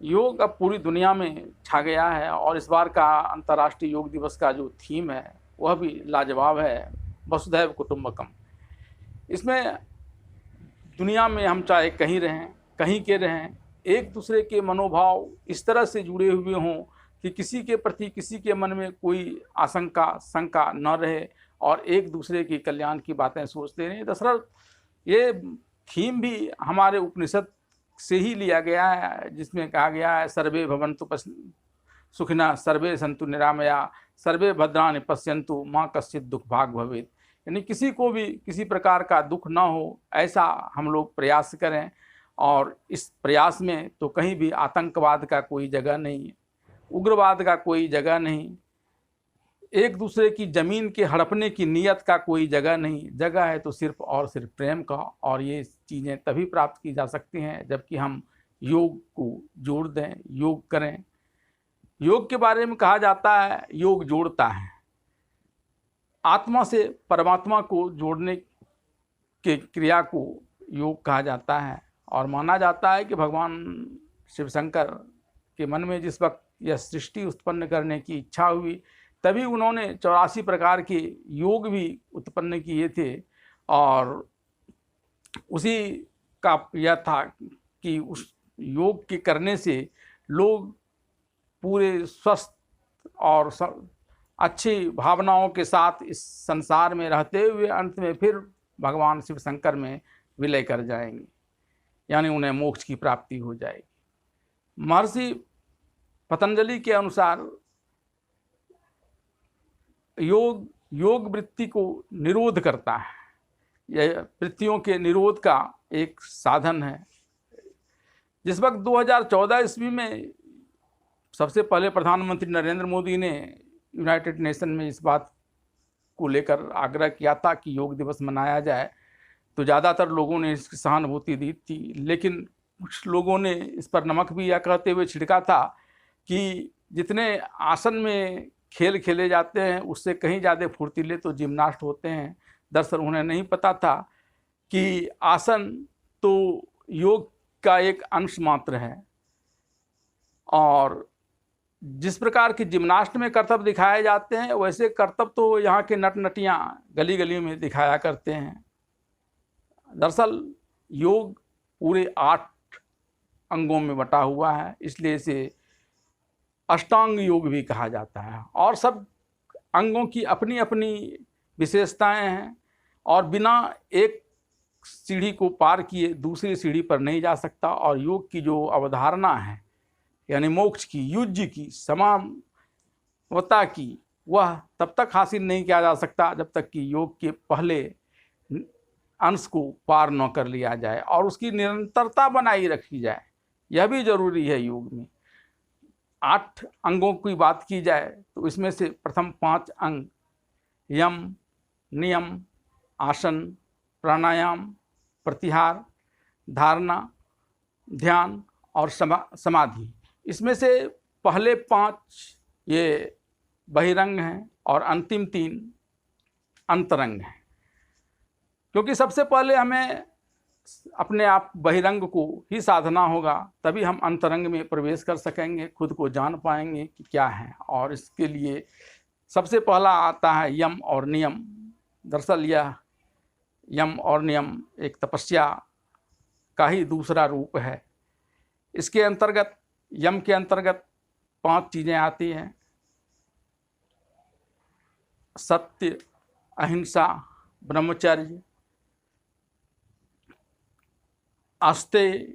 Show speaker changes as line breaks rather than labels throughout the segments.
योग अब पूरी दुनिया में छा गया है और इस बार का अंतर्राष्ट्रीय योग दिवस का जो थीम है वह भी लाजवाब है, वसुधैव कुटुंबकम। इसमें दुनिया में हम चाहे कहीं रहें, कहीं के रहें, एक दूसरे के मनोभाव इस तरह से जुड़े हुए हों कि किसी के प्रति किसी के मन में कोई आशंका शंका न रहे और एक दूसरे की कल्याण की बातें सोचते रहें। दरअसल ये थीम भी हमारे उपनिषद से ही लिया गया है, जिसमें कहा गया है सर्वे भवन्तु सुखिनः, सर्वे सन्तु निरामया, सर्वे भद्राणि पश्यन्तु माँ कश्चित् दुख भाग भवेत्। यानी किसी को भी किसी प्रकार का दुख ना हो, ऐसा हम लोग प्रयास करें। और इस प्रयास में तो कहीं भी आतंकवाद का कोई जगह नहीं है, उग्रवाद का कोई जगह नहीं, एक दूसरे की ज़मीन के हड़पने की नीयत का कोई जगह नहीं। जगह है तो सिर्फ और सिर्फ प्रेम का। और ये चीज़ें तभी प्राप्त की जा सकती हैं जबकि हम योग को जोड़ दें, योग करें। योग के बारे में कहा जाता है योग जोड़ता है, आत्मा से परमात्मा को जोड़ने के क्रिया को योग कहा जाता है। और माना जाता है कि भगवान शिव शंकर के मन में जिस वक्त यह सृष्टि उत्पन्न करने की इच्छा हुई तभी उन्होंने 84 प्रकार के योग भी उत्पन्न किए थे। और उसी का यह था कि उस योग के करने से लोग पूरे स्वस्थ और अच्छी भावनाओं के साथ इस संसार में रहते हुए अंत में फिर भगवान शिव शंकर में विलय कर जाएंगे, यानी उन्हें मोक्ष की प्राप्ति हो जाएगी। महर्षि पतंजलि के अनुसार योग वृत्ति को निरोध करता है, यह वृत्तियों के निरोध का एक साधन है। जिस वक्त 2014 ईस्वी में सबसे पहले प्रधानमंत्री नरेंद्र मोदी ने यूनाइटेड नेशन में इस बात को लेकर आग्रह किया था कि योग दिवस मनाया जाए, तो ज़्यादातर लोगों ने इसकी सहानुभूति दी थी, लेकिन कुछ लोगों ने इस पर नमक भी यह कहते हुए छिड़का था कि जितने आसन में खेल खेले जाते हैं उससे कहीं ज़्यादा फुर्तीले तो जिम्नास्ट होते हैं। दरअसल उन्हें नहीं पता था कि आसन तो योग का एक अंश मात्र है और जिस प्रकार की जिम्नास्ट में करतब दिखाए जाते हैं वैसे करतब तो यहाँ के नट नटियाँ गली गली में दिखाया करते हैं। दरअसल योग पूरे 8 अंगों में बटा हुआ है, इसलिए इसे अष्टांग योग भी कहा जाता है। और सब अंगों की अपनी अपनी विशेषताएं हैं और बिना एक सीढ़ी को पार किए दूसरी सीढ़ी पर नहीं जा सकता। और योग की जो अवधारणा है यानी मोक्ष की, युज्य की, समावता की, वह तब तक हासिल नहीं किया जा सकता जब तक कि योग के पहले अंश को पार न कर लिया जाए और उसकी निरंतरता बनाई रखी जाए। यह भी जरूरी है योग में। 8 अंगों की बात की जाए तो इसमें से प्रथम 5 अंग यम, नियम, आसन, प्राणायाम, प्रत्याहार, धारणा, ध्यान और समाधि। इसमें से पहले 5 ये बहिरंग हैं और अंतिम 3 अंतरंग हैं, क्योंकि सबसे पहले हमें अपने आप बहिरंग को ही साधना होगा, तभी हम अंतरंग में प्रवेश कर सकेंगे, खुद को जान पाएंगे कि क्या है। और इसके लिए सबसे पहला आता है यम और नियम। दरअसल यह यम और नियम एक तपस्या का ही दूसरा रूप है। इसके अंतर्गत, यम के अंतर्गत 5 चीज़ें आती हैं: सत्य, अहिंसा, ब्रह्मचर्य, आस्तेय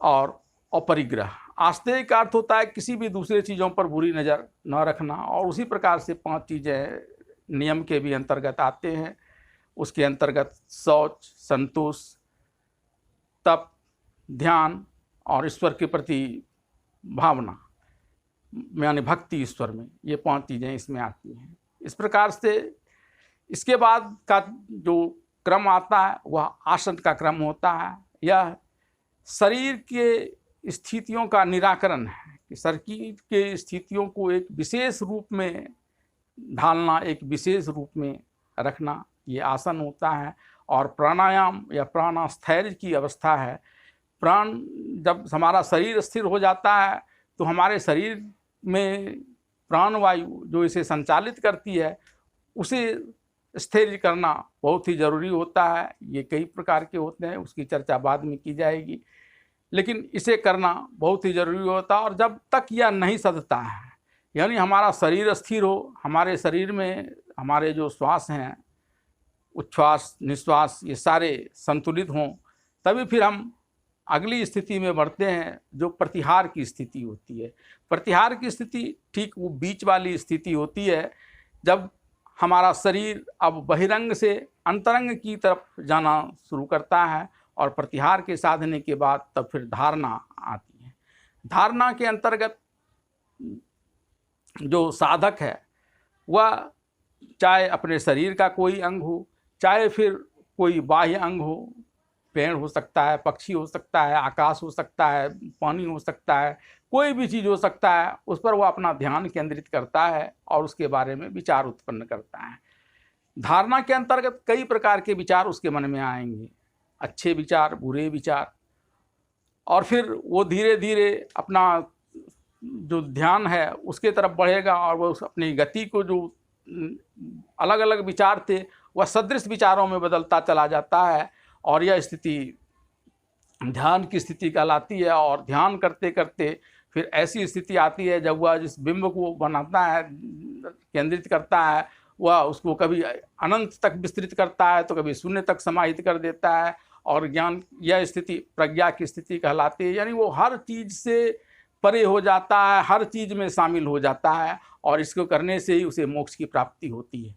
और अपरिग्रह। आस्तेय का अर्थ होता है किसी भी दूसरे चीज़ों पर बुरी नज़र न रखना, और उसी प्रकार से 5 चीज़ें नियम के भी अंतर्गत आते हैं। उसके अंतर्गत शौच, संतोष, तप, ध्यान और ईश्वर के प्रति भावना यानी भक्ति ईश्वर में, ये 5 चीज़ें इसमें आती हैं। इस प्रकार से इसके बाद का जो क्रम आता है वह आसन का क्रम होता है। यह शरीर के स्थितियों का निराकरण है कि शरीर के स्थितियों को एक विशेष रूप में ढालना, एक विशेष रूप में रखना, ये आसन होता है। और प्राणायाम या प्राणास्थैर्य की अवस्था है प्राण, जब हमारा शरीर स्थिर हो जाता है तो हमारे शरीर में प्राणवायु जो इसे संचालित करती है उसे स्थिर करना बहुत ही ज़रूरी होता है। ये कई प्रकार के होते हैं, उसकी चर्चा बाद में की जाएगी, लेकिन इसे करना बहुत ही ज़रूरी होता है। और जब तक यह नहीं सधता है, यानी हमारा शरीर स्थिर हो, हमारे शरीर में हमारे जो श्वास हैं, उच्छ्वास निश्वास ये सारे संतुलित हों, तभी फिर हम अगली स्थिति में बढ़ते हैं जो प्रतिहार की स्थिति होती है। प्रतिहार की स्थिति ठीक वो बीच वाली स्थिति होती है जब हमारा शरीर अब बहिरंग से अंतरंग की तरफ जाना शुरू करता है, और प्रतिहार के साधने के बाद तब फिर धारणा आती है। धारणा के अंतर्गत जो साधक है वह चाहे अपने शरीर का कोई अंग हो, चाहे फिर कोई बाह्य अंग हो, पेड़ हो सकता है, पक्षी हो सकता है, आकाश हो सकता है, पानी हो सकता है, कोई भी चीज़ हो सकता है, उस पर वह अपना ध्यान केंद्रित करता है और उसके बारे में विचार उत्पन्न करता है। धारणा के अंतर्गत कई प्रकार के विचार उसके मन में आएंगे, अच्छे विचार, बुरे विचार, और फिर वो धीरे धीरे अपना जो ध्यान है उसके तरफ बढ़ेगा और वह अपनी गति को जो अलग अलग विचार थे वह सदृश विचारों में बदलता चला जाता है, और यह स्थिति ध्यान की स्थिति कहलाती है। और ध्यान करते करते फिर ऐसी स्थिति आती है जब वह जिस बिंब को बनाता है, केंद्रित करता है, वह उसको कभी अनंत तक विस्तृत करता है तो कभी शून्य तक समाहित कर देता है, और ज्ञान यह स्थिति प्रज्ञा की स्थिति कहलाती है। यानी वो हर चीज़ से परे हो जाता है, हर चीज़ में शामिल हो जाता है, और इसको करने से ही उसे मोक्ष की प्राप्ति होती है।